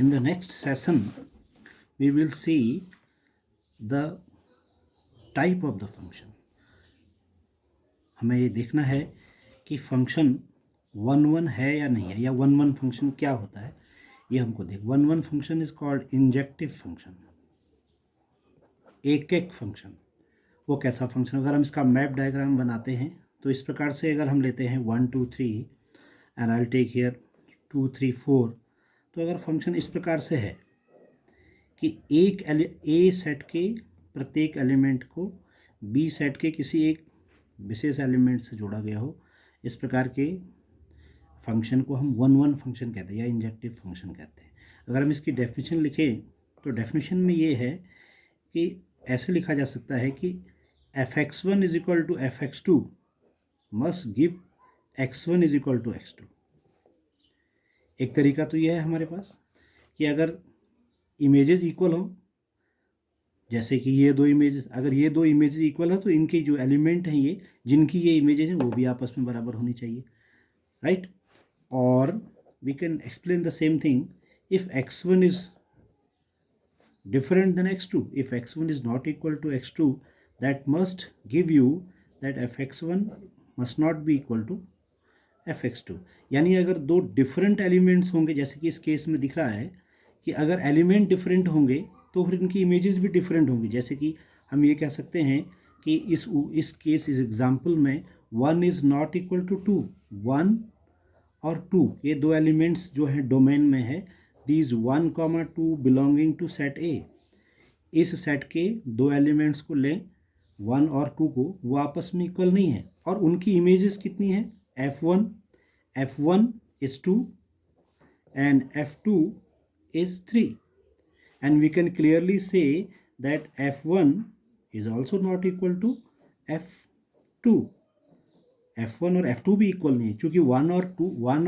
In the next session we will see the type of the function. हमें ये देखना है कि फंक्शन वन वन है या नहीं है, या वन वन फंक्शन क्या होता है ये हमको देख. One one function is called injective function. एक एक फंक्शन वो कैसा फंक्शन, अगर हम इसका मैप डायग्राम बनाते हैं तो इस प्रकार से अगर हम लेते हैं 1 2 3 and I will take here 2 3 4, तो अगर फंक्शन इस प्रकार से है कि एक ए सेट के प्रत्येक एलिमेंट को बी सेट के किसी एक विशेष एलिमेंट से जोड़ा गया हो, इस प्रकार के फंक्शन को हम वन वन फंक्शन कहते हैं या इंजेक्टिव फंक्शन कहते हैं. अगर हम इसकी डेफिनेशन लिखें तो डेफिनेशन में ये है कि ऐसे लिखा जा सकता है कि f(x1) is equal to f(x2) must give x1 is equal to x2. एक तरीका तो यह है हमारे पास कि अगर इमेजेस इक्वल हो, जैसे कि ये दो इमेजेस, अगर ये दो इमेजेस इक्वल हो तो इनके जो एलिमेंट हैं ये जिनकी ये इमेजेस हैं वो भी आपस में बराबर होनी चाहिए, राइट. और we can explain the same thing if x1 is different than x2. If x1 is not equal to x2, that must give you that fx1 must not be equal to fx2. यानी अगर दो different elements होंगे, जैसे कि इस case में दिख रहा है कि अगर एलिमेंट डिफरेंट होंगे तो फिर इनकी इमेजेस भी डिफरेंट होंगी. जैसे कि हम ये कह सकते हैं कि इस केस इस एग्जाम्पल में 1 इज़ नॉट इक्वल टू 2. 1 और 2 ये दो एलिमेंट्स जो हैं डोमेन में है. These 1, 2 belonging to set A. इस सेट के दो एलिमेंट्स को लें 1 और 2 को, वो आपस में इक्वल नहीं है और उनकी इमेजेस कितनी है f1 is 2 and f2 is 3, and we can clearly say that f1 is also not equal to f2. f1 और f2 भी इक्वल नहीं है, क्योंकि 1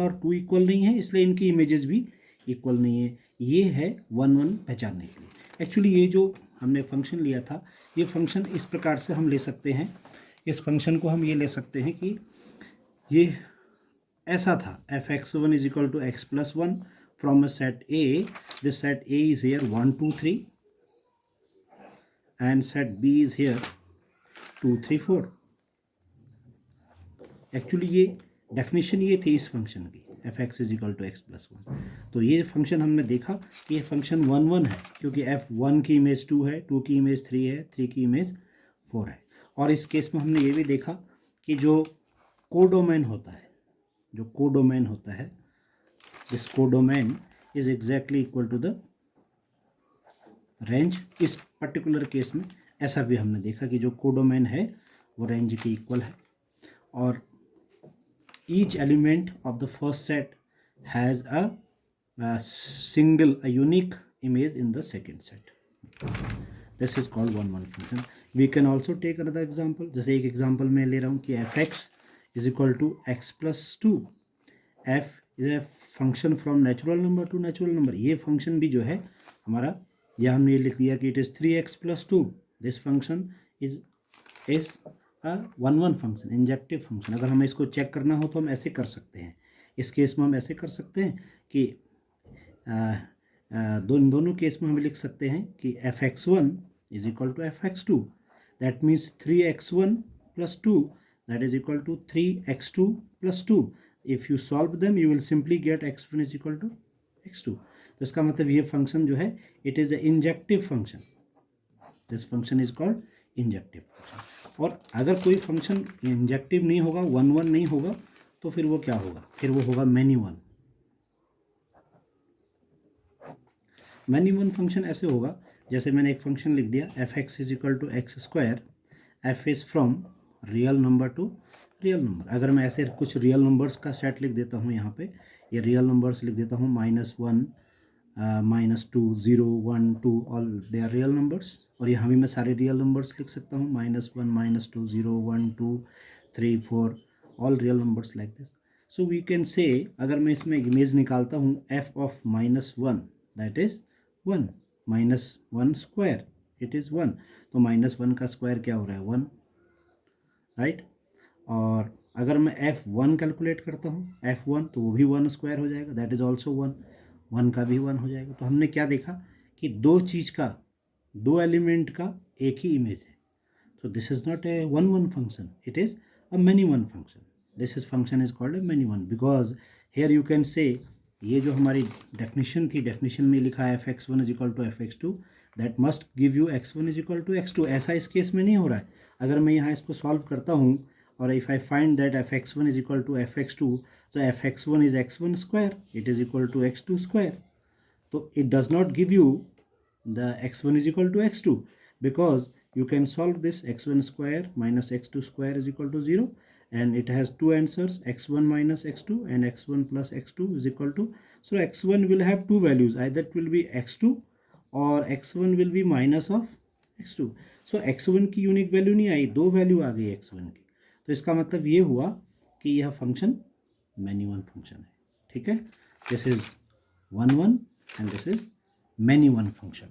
और 2 इक्वल नहीं है, इसलिए इनकी इमेजेस भी इक्वल नहीं है. ये है वन वन पहचानने के लिए. एक्चुअली ये जो हमने फंक्शन लिया था, ये फंक्शन इस प्रकार से हम ले सकते हैं. इस फंक्शन को हम ये ले सकते हैं कि ये ऐसा था f(x1) is equal to x plus 1 from a set A. This set A is here 1 2 3 and set B is here 2 3 4. Actually ये डेफिनेशन ये थी इस फंक्शन की, f(x) is equal to x plus 1. तो ये फंक्शन हमने देखा कि ये फंक्शन 1 1 है, क्योंकि f1 की इमेज 2 है, 2 की इमेज 3 है, 3 की इमेज 4 है. और इस केस में हमने ये भी देखा कि जो कोडोमेन होता है, this codomain is exactly equal to the range. इस पर्टिकुलर केस में ऐसा भी हमने देखा कि जो कोडोमेन है वो रेंज के इक्वल है. और each element of the first set has a unique image in the second set. This is called one one function. We can also take another example. जैसे एक एग्जाम्पल मैं ले रहा हूँ कि f(x) is equal to x plus 2. f is a function from natural number to natural number. ये function भी जो है हमारा, यह हमने लिख दिया कि it is 3x plus 2. This function is one one function, injective function. अगर हमें इसको चेक करना हो तो हम ऐसे कर सकते हैं. इस केस में हम ऐसे कर सकते हैं कि दोनों केस में हम लिख सकते हैं कि f(x1) is equal to f(x2). That means 3x1 plus 2 that is equal to 3x2 plus 2. If you solve them you will simply get x1 is equal to x2. तो इसका मतलब ये फंक्शन जो है it is a injective function. This function is called injective function. और अगर कोई फंक्शन इंजेक्टिव नहीं होगा, वन वन नहीं होगा, तो फिर वो क्या होगा, फिर वो होगा many one. Many one function ऐसे होगा, जैसे मैंने एक फंक्शन लिख दिया f(x) is equal to X square. f is from real number to real number. अगर मैं ऐसे कुछ रियल नंबर्स का सेट लिख देता हूँ, यहाँ पे ये रियल नंबर्स लिख देता हूँ, -1 -2 0 1 2 all they are real numbers. और यहाँ भी मैं सारे रियल नंबर्स लिख सकता हूँ, -1 -2 0 1 2 3 4 all real numbers like this. So we can say, अगर मैं इसमें इमेज निकालता हूँ f of -1 that is 1, -1 square it is 1. तो -1 का स्क्वायर क्या हो रहा है 1, राइट. और अगर मैं f1 कैलकुलेट करता हूँ f1, तो वो भी 1 स्क्वायर हो जाएगा, दैट इज़ ऑल्सो 1. 1 का भी 1 हो जाएगा। तो हमने क्या देखा कि दो चीज़ का, दो एलिमेंट का एक ही इमेज है। So this is not a one function, it is a many one function. This is function is called a many one because here you can say, ये जो हमारी डेफिनेशन थी, डेफिनेशन में लिखा है f(x1 = f(x2) that must give you x1 = x2। ऐसा इस case में नहीं हो रहा है। अगर मैं यहाँ इसको सॉल्व करता हूँ और if I find that f(x1 = f(x2), तो f(x1 is x1 square, it is equal to x2 square. So it does not give you the x1 = x2 because you can solve this x1 square minus x2 square is equal to 0, and it has two answers, x1 minus x2 and x1 plus x2 is equal to, so x1 will have two values, either it will be x2 or x1 will be minus of x2. so x1 की unique value नहीं आई, दो value आ गई x1 की। तो इसका मतलब ये हुआ कि यह फंक्शन मैनी वन फंक्शन है। ठीक है, this is 1 1 and this is many one function.